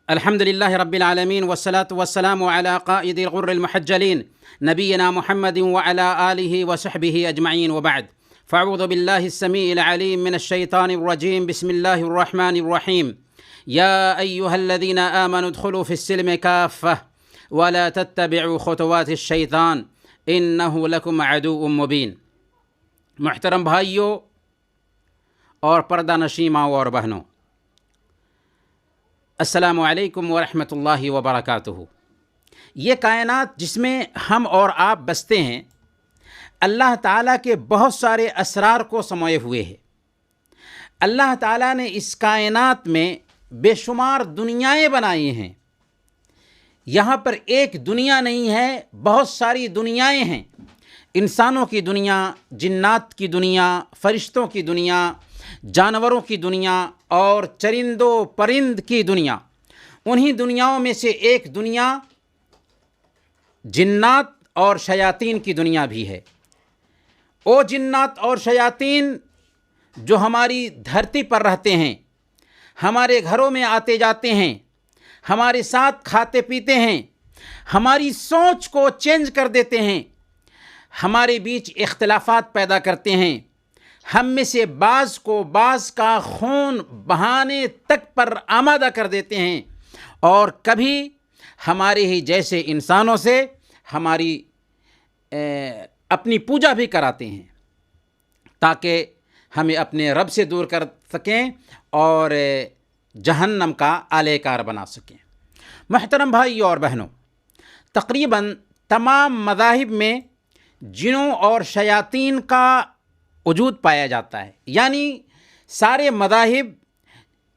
الحمد لله رب العالمين والصلاة والسلام على قائد الغر المحجلين نبينا محمد وعلى آله وصحبه أجمعين وبعد فأعوذ بالله السميع العليم من الشيطان الرجيم بسم الله الرحمن الرحيم يا أيها الذين آمنوا ادخلوا في السلم كافة ولا تتبعوا خطوات الشيطان إنه لكم عدو مبين. محترم بھائیوں اور پردہ نشین ماؤں اور بہنوں، السلام علیکم ورحمۃ اللہ وبرکاتہ. یہ کائنات جس میں ہم اور آپ بستے ہیں اللہ تعالیٰ کے بہت سارے اسرار کو سموئے ہوئے ہے. اللہ تعالیٰ نے اس کائنات میں بے شمار دنیایں بنائی ہیں. یہاں پر ایک دنیا نہیں ہے، بہت ساری دنیایں ہیں. انسانوں کی دنیا، جنات کی دنیا، فرشتوں کی دنیا، جانوروں کی دنیا اور چرند و پرند کی دنیا. انہی دنیاؤں میں سے ایک دنیا جنات اور شیاطین کی دنیا بھی ہے. وہ جنات اور شیاطین جو ہماری دھرتی پر رہتے ہیں، ہمارے گھروں میں آتے جاتے ہیں، ہمارے ساتھ کھاتے پیتے ہیں، ہماری سوچ کو چینج کر دیتے ہیں، ہمارے بیچ اختلافات پیدا کرتے ہیں، ہم میں سے بعض کو بعض کا خون بہانے تک پر آمادہ کر دیتے ہیں، اور کبھی ہمارے ہی جیسے انسانوں سے ہماری اپنی پوجا بھی کراتے ہیں تاکہ ہمیں اپنے رب سے دور کر سکیں اور جہنم کا اہل کار بنا سکیں. محترم بھائیوں اور بہنوں، تقریباً تمام مذاہب میں جنوں اور شیاطین کا وجود پایا جاتا ہے. یعنی سارے مذاہب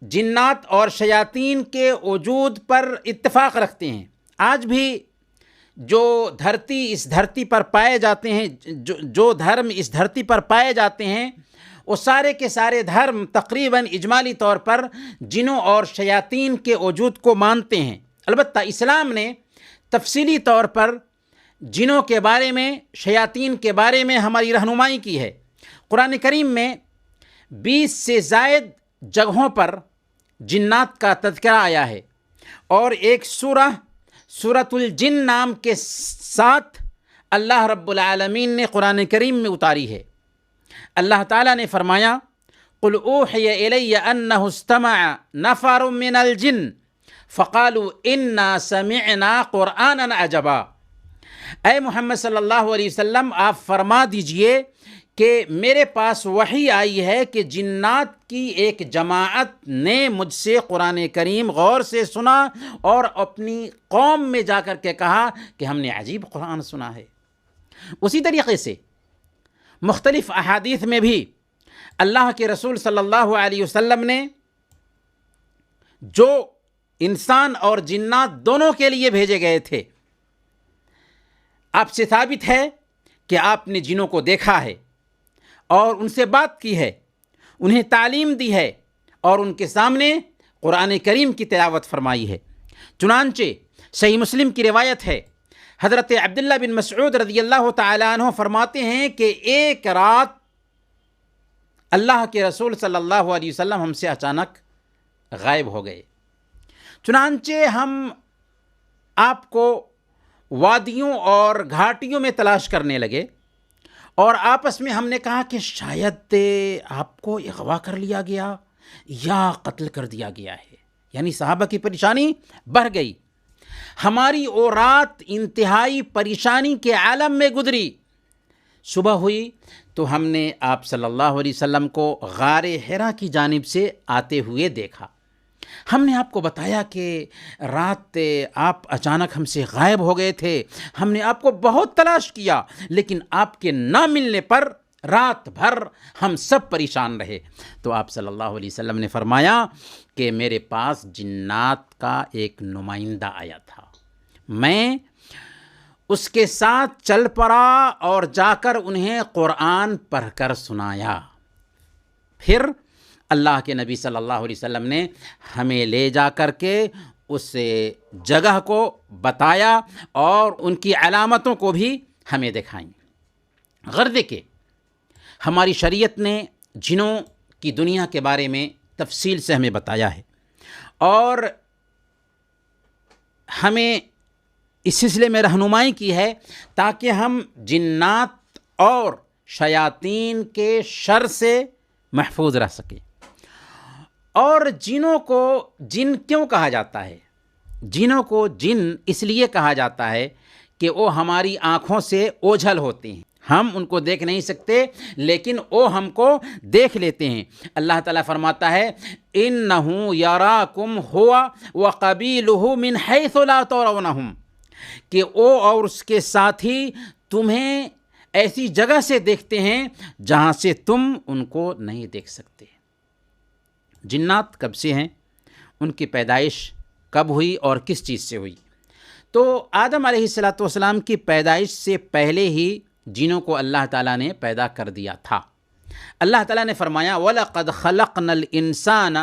جنات اور شیاطین کے وجود پر اتفاق رکھتے ہیں. آج بھی جو اس دھرتی پر پائے جاتے ہیں، جو دھرم اس دھرتی پر پائے جاتے ہیں، وہ سارے کے سارے دھرم تقریباً اجمالی طور پر جنوں اور شیاطین کے وجود کو مانتے ہیں. البتہ اسلام نے تفصیلی طور پر جنوں کے بارے میں، شیاطین کے بارے میں ہماری رہنمائی کی ہے. قرآن کریم میں 20 سے زائد جگہوں پر جنات کا تذکرہ آیا ہے، اور ایک سورۃ الجن نام کے ساتھ اللہ رب العالمین نے قرآن کریم میں اتاری ہے. اللہ تعالیٰ نے فرمایا قُلْ أُوحِيَ إِلَيَّ أَنَّهُ اسْتَمَعَ نَفَرٌ مِّنَ الْجِنِّ فَقَالُوا إِنَّا سَمِعْنَا قُرْآنًا عَجَبًا. اے محمد صلی اللہ علیہ وسلم، آپ فرما دیجئے کہ میرے پاس وحی آئی ہے کہ جنات کی ایک جماعت نے مجھ سے قرآن کریم غور سے سنا اور اپنی قوم میں جا کر کے کہا کہ ہم نے عجیب قرآن سنا ہے. اسی طریقے سے مختلف احادیث میں بھی اللہ کے رسول صلی اللہ علیہ وسلم نے جو انسان اور جنات دونوں کے لیے بھیجے گئے تھے، آپ سے ثابت ہے کہ آپ نے جنوں کو دیکھا ہے اور ان سے بات کی ہے، انہیں تعلیم دی ہے اور ان کے سامنے قرآن کریم کی تلاوت فرمائی ہے. چنانچہ صحیح مسلم کی روایت ہے، حضرت عبداللہ بن مسعود رضی اللہ تعالیٰ عنہ فرماتے ہیں کہ ایک رات اللہ کے رسول صلی اللہ علیہ وسلم ہم سے اچانک غائب ہو گئے. چنانچہ ہم آپ کو وادیوں اور گھاٹیوں میں تلاش کرنے لگے، اور آپس میں ہم نے کہا کہ شاید آپ کو اغوا کر لیا گیا یا قتل کر دیا گیا ہے. یعنی صحابہ کی پریشانی بڑھ گئی. ہماری وہ رات انتہائی پریشانی کے عالم میں گزری. صبح ہوئی تو ہم نے آپ صلی اللہ علیہ وسلم کو غار حرا کی جانب سے آتے ہوئے دیکھا. ہم نے آپ کو بتایا کہ رات آپ اچانک ہم سے غائب ہو گئے تھے. ہم نے آپ کو بہت تلاش کیا، لیکن آپ کے نہ ملنے پر رات بھر ہم سب پریشان رہے. تو آپ صلی اللہ علیہ وسلم نے فرمایا کہ میرے پاس جنات کا ایک نمائندہ آیا تھا، میں اس کے ساتھ چل پڑا اور جا کر انہیں قرآن پڑھ کر سنایا. پھر اللہ کے نبی صلی اللہ علیہ وسلم نے ہمیں لے جا کر کے اس جگہ کو بتایا اور ان کی علامتوں کو بھی ہمیں دکھائیں. غرض کہ ہماری شریعت نے جنوں کی دنیا کے بارے میں تفصیل سے ہمیں بتایا ہے، اور ہمیں اس سلسلے میں رہنمائی کی ہے تاکہ ہم جنات اور شیاطین کے شر سے محفوظ رہ سکیں۔ اور جنوں کو جن کیوں کہا جاتا ہے؟ جنوں کو جن اس لیے کہا جاتا ہے کہ وہ ہماری آنکھوں سے اوجھل ہوتے ہیں، ہم ان کو دیکھ نہیں سکتے لیکن وہ ہم کو دیکھ لیتے ہیں۔ اللہ تعالیٰ فرماتا ہے اِنَّهُ يَرَاكُمْ هُوَ وَقَبِيلُهُ مِنْ حَيْثُ لَا تَرَوْنَهُمْ، کہ وہ اور اس کے ساتھی تمہیں ایسی جگہ سے دیکھتے ہیں جہاں سے تم ان کو نہیں دیکھ سکتے۔ جنات کب سے ہیں؟ ان کی پیدائش کب ہوئی اور کس چیز سے ہوئی؟ تو آدم علیہ السلام کی پیدائش سے پہلے ہی جنوں کو اللہ تعالیٰ نے پیدا کر دیا تھا۔ اللہ تعالیٰ نے فرمایا وَلَقَدْ خَلَقْنَا الْإِنسَانَ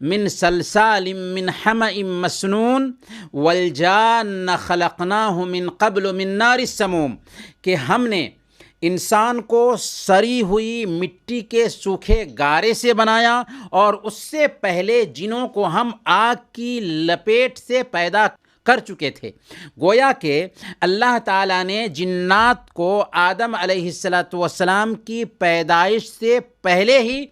مِنْ سَلْسَالٍ مِّنْ حَمَإٍ مَّسْنُونٍ وَالْجَانَّ خَلَقْنَاهُ مِنْ قَبْلُ مِنْ نَارِ السَّمُومِ، کہ ہم نے انسان کو سڑی ہوئی مٹی کے سوکھے گارے سے بنایا اور اس سے پہلے جنوں کو ہم آگ کی لپیٹ سے پیدا کر چکے تھے۔ گویا کہ اللہ تعالیٰ نے جنات کو آدم علیہ السلام کی پیدائش سے پہلے ہی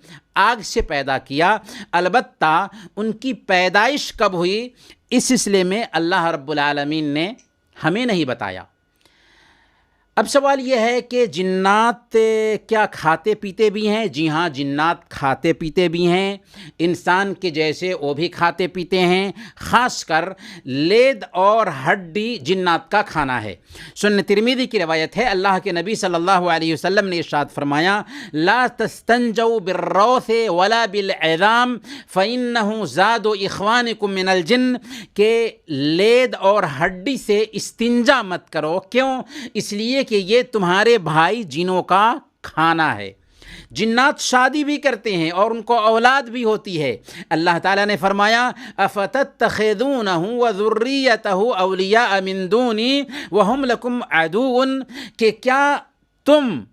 آگ سے پیدا کیا، البتہ ان کی پیدائش کب ہوئی اس سلسلے میں اللہ رب العالمین نے ہمیں نہیں بتایا۔ اب سوال یہ ہے کہ جنات کیا کھاتے پیتے بھی ہیں؟ جی ہاں، جنات کھاتے پیتے بھی ہیں، انسان کے جیسے وہ بھی کھاتے پیتے ہیں، خاص کر لید اور ہڈی جنات کا کھانا ہے۔ سنن ترمذی کی روایت ہے، اللہ کے نبی صلی اللہ علیہ وسلم نے ارشاد فرمایا لا تستنجوا بالروث ولا بالعظام فإنه زاد اخوانکم من الجن، کہ لید اور ہڈی سے استنجا مت کرو۔ کیوں؟ اس لیے کہ یہ تمہارے بھائی جنوں کا کھانا ہے۔ جنات شادی بھی کرتے ہیں اور ان کو اولاد بھی ہوتی ہے۔ اللہ تعالیٰ نے فرمایا افتتخذونہ وذریتہ اولیاء من دونی وہم لکم عدو، کہ کیا تم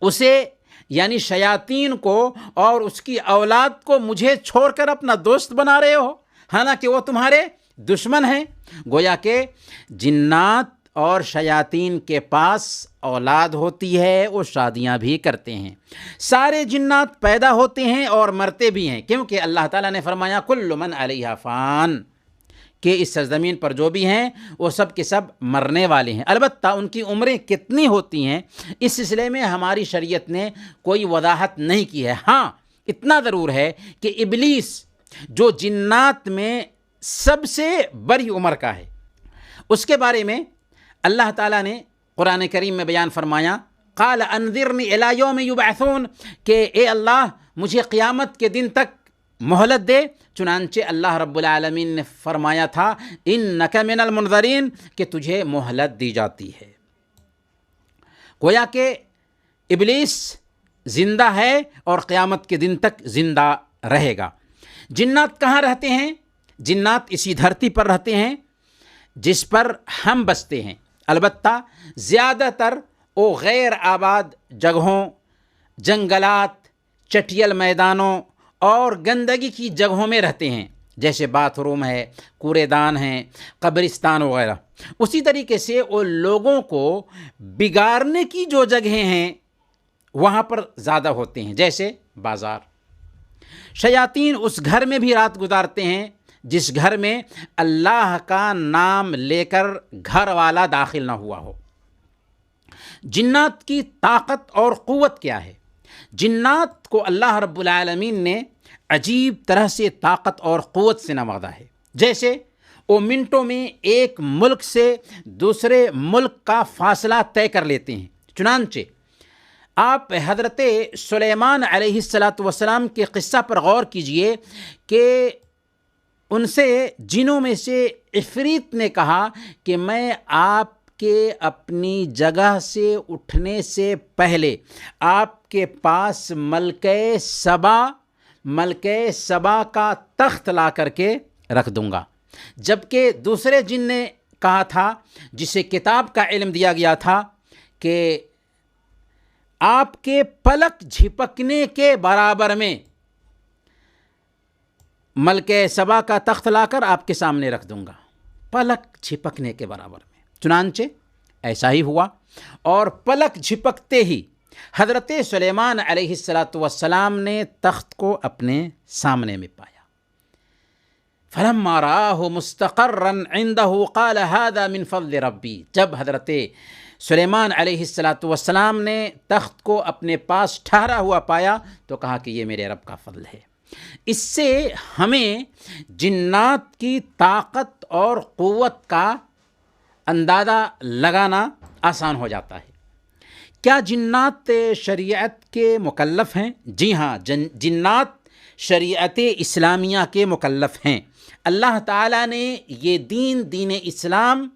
اسے یعنی شیاطین کو اور اس کی اولاد کو مجھے چھوڑ کر اپنا دوست بنا رہے ہو، حالانکہ وہ تمہارے دشمن ہیں۔ گویا کہ جنات اور شیاطین کے پاس اولاد ہوتی ہے، وہ شادیاں بھی کرتے ہیں۔ سارے جنات پیدا ہوتے ہیں اور مرتے بھی ہیں، کیونکہ اللہ تعالیٰ نے فرمایا کل من علیہا فان، کہ اس سرزمین پر جو بھی ہیں وہ سب کے سب مرنے والے ہیں، البتہ ان کی عمریں کتنی ہوتی ہیں اس سلسلے میں ہماری شریعت نے کوئی وضاحت نہیں کی ہے۔ ہاں، اتنا ضرور ہے کہ ابلیس جو جنات میں سب سے بڑی عمر کا ہے، اس کے بارے میں اللہ تعالیٰ نے قرآن کریم میں بیان فرمایا قال انذرنی الی یوم یبعثون، کہ اے اللہ مجھے قیامت کے دن تک مہلت دے۔ چنانچہ اللہ رب العالمین نے فرمایا تھا انک من المنظرین، کہ تجھے مہلت دی جاتی ہے۔ گویا کہ ابلیس زندہ ہے اور قیامت کے دن تک زندہ رہے گا۔ جنات کہاں رہتے ہیں؟ جنات اسی دھرتی پر رہتے ہیں جس پر ہم بستے ہیں، البتہ زیادہ تر وہ غیر آباد جگہوں، جنگلات، چٹیل میدانوں اور گندگی کی جگہوں میں رہتے ہیں، جیسے باتھ روم ہے، کوڑے دان ہیں، قبرستان وغیرہ۔ اسی طریقے سے وہ لوگوں کو بگاڑنے کی جو جگہیں ہیں وہاں پر زیادہ ہوتے ہیں، جیسے بازار۔ شیاطین اس گھر میں بھی رات گزارتے ہیں جس گھر میں اللہ کا نام لے کر گھر والا داخل نہ ہوا ہو۔ جنات کی طاقت اور قوت کیا ہے؟ جنات کو اللہ رب العالمین نے عجیب طرح سے طاقت اور قوت سے نوازا ہے، جیسے وہ منٹوں میں ایک ملک سے دوسرے ملک کا فاصلہ طے کر لیتے ہیں۔ چنانچہ آپ حضرت سلیمان علیہ السلام کے قصہ پر غور کیجئے کہ ان سے جنوں میں سے عفریت نے کہا کہ میں آپ کے اپنی جگہ سے اٹھنے سے پہلے آپ کے پاس ملکہ سبا کا تخت لا کر کے رکھ دوں گا۔ جبکہ دوسرے جن نے کہا تھا، جسے کتاب کا علم دیا گیا تھا، کہ آپ کے پلک جھپکنے کے برابر میں ملکہ سبا کا تخت لا کر آپ کے سامنے رکھ دوں گا، پلک جھپکنے کے برابر میں۔ چنانچہ ایسا ہی ہوا، اور پلک جھپکتے ہی حضرت سلیمان علیہ السلام نے تخت کو اپنے سامنے میں پایا۔ فلما رآہ مستقرا عنده قال هذا من فضل ربی، جب حضرت سلیمان علیہ السلام نے تخت کو اپنے پاس ٹھہرا ہوا پایا تو کہا کہ یہ میرے رب کا فضل ہے۔ اس سے ہمیں جنات کی طاقت اور قوت کا اندازہ لگانا آسان ہو جاتا ہے۔ کیا جنات شریعت کے مکلف ہیں؟ جی ہاں، جنات شریعت اسلامیہ کے مکلف ہیں۔ اللہ تعالیٰ نے یہ دین اسلام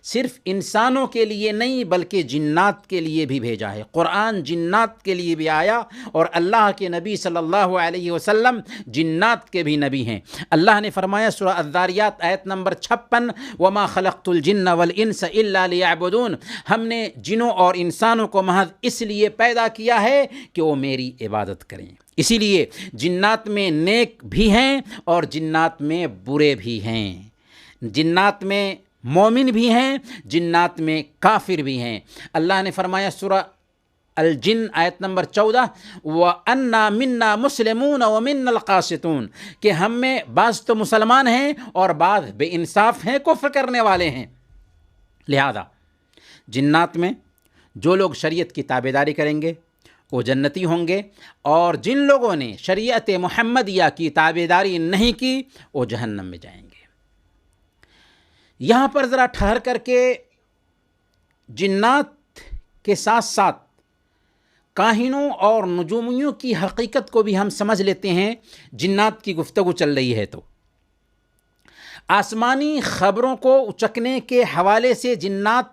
صرف انسانوں کے لیے نہیں بلکہ جنات کے لیے بھی بھیجا ہے۔ قرآن جنات کے لیے بھی آیا، اور اللہ کے نبی صلی اللہ علیہ وسلم جنات کے بھی نبی ہیں۔ اللہ نے فرمایا سورہ الذاریات آیت نمبر 56، وما خلقت الجن والانس الا لیعبدون، ہم نے جنوں اور انسانوں کو محض اس لیے پیدا کیا ہے کہ وہ میری عبادت کریں۔ اسی لیے جنات میں نیک بھی ہیں اور جنات میں برے بھی ہیں، جنات میں مومن بھی ہیں، جنات میں کافر بھی ہیں۔ اللہ نے فرمایا سورہ الجن آیت نمبر 14، وَأَنَّا مِنَّا مُسْلِمُونَ وَمِنَّا الْقَاسِطُونَ، کہ ہم میں بعض تو مسلمان ہیں اور بعض بے انصاف ہیں، کفر کرنے والے ہیں۔ لہذا جنات میں جو لوگ شریعت کی تابعداری کریں گے وہ جنتی ہوں گے، اور جن لوگوں نے شریعت محمدیہ کی تابعداری نہیں کی وہ جہنم میں جائیں گے۔ یہاں پر ذرا ٹھہر کر کے جنات کے ساتھ ساتھ کاہنوں اور نجومیوں کی حقیقت کو بھی ہم سمجھ لیتے ہیں۔ جنات کی گفتگو چل رہی ہے تو آسمانی خبروں کو اچکنے کے حوالے سے جنات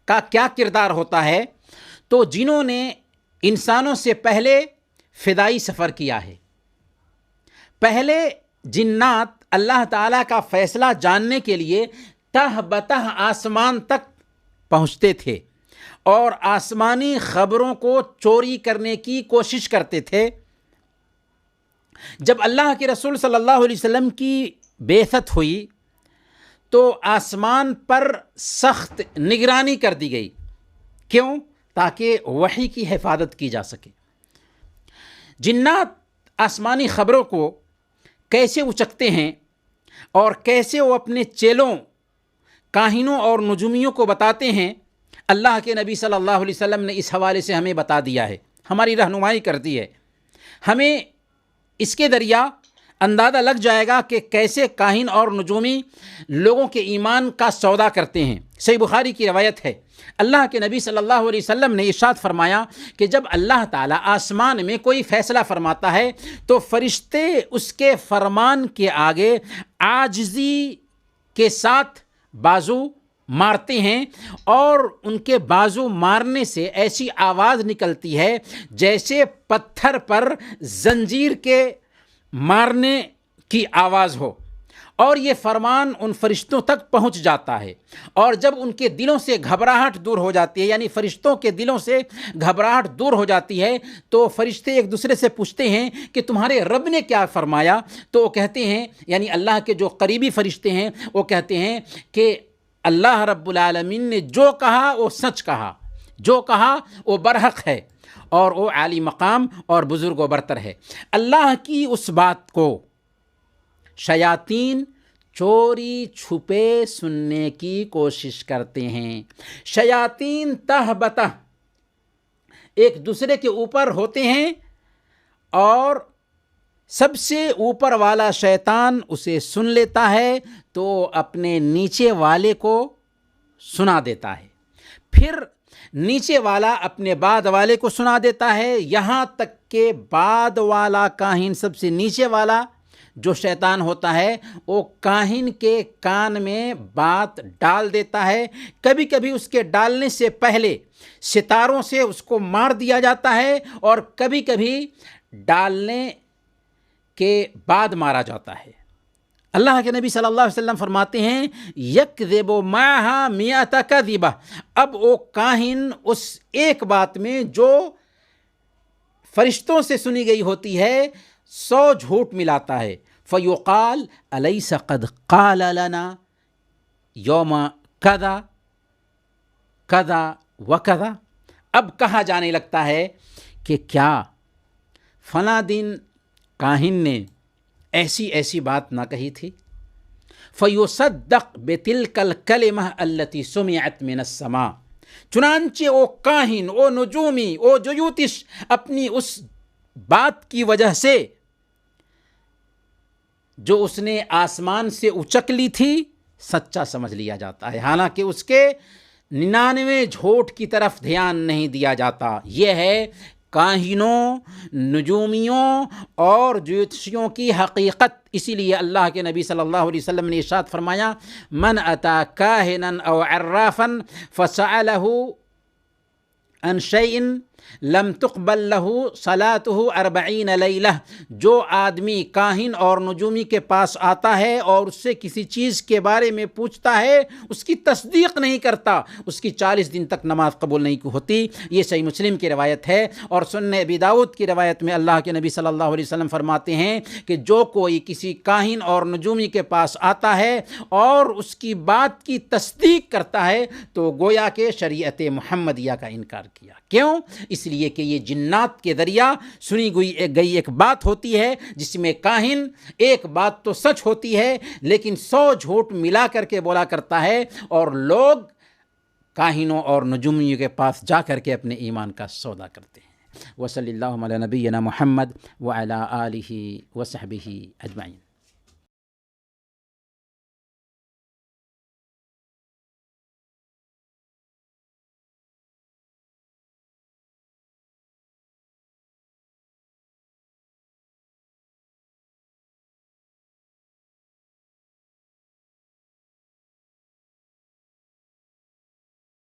کا کیا کردار ہوتا ہے؟ تو جنہوں نے انسانوں سے پہلے فضائی سفر کیا ہے، پہلے جنات اللہ تعالیٰ کا فیصلہ جاننے کے لیے تہ بتہ آسمان تک پہنچتے تھے اور آسمانی خبروں کو چوری کرنے کی کوشش کرتے تھے۔ جب اللہ کے رسول صلی اللہ علیہ وسلم کی بعثت ہوئی تو آسمان پر سخت نگرانی کر دی گئی۔ کیوں؟ تاکہ وحی کی حفاظت کی جا سکے۔ جنات آسمانی خبروں کو کیسے اچکتے ہیں اور کیسے وہ اپنے چیلوں، کاہنوں اور نجومیوں کو بتاتے ہیں، اللہ کے نبی صلی اللہ علیہ وسلم نے اس حوالے سے ہمیں بتا دیا ہے، ہماری رہنمائی کرتی ہے۔ ہمیں اس کے ذریعہ اندازہ لگ جائے گا کہ کیسے کاہن اور نجومی لوگوں کے ایمان کا سودا کرتے ہیں۔ صحیح بخاری کی روایت ہے، اللہ کے نبی صلی اللہ علیہ وسلم نے ارشاد فرمایا کہ جب اللہ تعالیٰ آسمان میں کوئی فیصلہ فرماتا ہے تو فرشتے اس کے فرمان کے آگے عاجزی کے ساتھ بازو مارتے ہیں، اور ان کے بازو مارنے سے ایسی آواز نکلتی ہے جیسے پتھر پر زنجیر کے مارنے کی آواز ہو، اور یہ فرمان ان فرشتوں تک پہنچ جاتا ہے۔ اور جب ان کے دلوں سے گھبراہٹ دور ہو جاتی ہے، یعنی فرشتوں کے دلوں سے گھبراہٹ دور ہو جاتی ہے، تو فرشتے ایک دوسرے سے پوچھتے ہیں کہ تمہارے رب نے کیا فرمایا؟ تو وہ کہتے ہیں، یعنی اللہ کے جو قریبی فرشتے ہیں وہ کہتے ہیں کہ اللہ رب العالمین نے جو کہا وہ سچ کہا، جو کہا وہ برحق ہے، اور وہ عالی مقام اور بزرگ و برتر ہے۔ اللہ کی اس بات کو شیاطین چوری چھپے سننے کی کوشش کرتے ہیں۔ شیاطین تہ بتہ ایک دوسرے کے اوپر ہوتے ہیں، اور سب سے اوپر والا شیطان اسے سن لیتا ہے تو اپنے نیچے والے کو سنا دیتا ہے، پھر نیچے والا اپنے بعد والے کو سنا دیتا ہے، یہاں تک کہ بعد والا کاہن، سب سے نیچے والا جو شیطان ہوتا ہے، وہ کاہن کے کان میں بات ڈال دیتا ہے۔ کبھی کبھی اس کے ڈالنے سے پہلے ستاروں سے اس کو مار دیا جاتا ہے، اور کبھی کبھی ڈالنے کے بعد مارا جاتا ہے۔ اللہ کے نبی صلی اللہ علیہ وسلم فرماتے ہیں یکذب معہا مئۃ کذبہ، اب وہ کاہن اس ایک بات میں جو فرشتوں سے سنی گئی ہوتی ہے 100 جھوٹ ملاتا ہے۔ فیقال الیس قد قال لنا یوم کذا کذا وکذا، اب کہا جانے لگتا ہے کہ کیا فلاں دن کاہن نے ایسی ایسی بات نہ کہی تھی؟ فیصدق بتلک الکلمہ التی سمعت من السماء، چنانچہ او کاہن، او نجومی، او جیوتش اپنی اس بات کی وجہ سے جو اس نے آسمان سے اچک لی تھی سچا سمجھ لیا جاتا ہے، حالانکہ اس کے 99 جھوٹ کی طرف دھیان نہیں دیا جاتا۔ یہ ہے کاہنوں، نجومیوں اور جیوتشیوں کی حقیقت۔ اسی لیے اللہ کے نبی صلی اللہ علیہ وسلم نے ارشاد فرمایا، من اتا کاہنا او عرافا فسألہ عن شیء لم تقبل له صلاته 40 لیلہ، جو آدمی کاہن اور نجومی کے پاس آتا ہے اور اس سے کسی چیز کے بارے میں پوچھتا ہے، اس کی تصدیق نہیں کرتا، اس کی 40 دن تک نماز قبول نہیں ہوتی۔ یہ صحیح مسلم کی روایت ہے۔ اور سنن ابی داؤد کی روایت میں اللہ کے نبی صلی اللہ علیہ وسلم فرماتے ہیں کہ جو کوئی کسی کاہن اور نجومی کے پاس آتا ہے اور اس کی بات کی تصدیق کرتا ہے تو گویا کہ شریعت محمدیہ کا انکار کیا۔ کیوں؟ اس لیے کہ یہ جنات کے ذریعہ سنی گئی ایک بات ہوتی ہے جس میں کاہن ایک بات تو سچ ہوتی ہے لیکن 100 جھوٹ ملا کر کے بولا کرتا ہے، اور لوگ کاہنوں اور نجومیوں کے پاس جا کر کے اپنے ایمان کا سودا کرتے ہیں۔ وصلی اللہ علی نبینا محمد وعلی آلہ وصحبہ اجمعین۔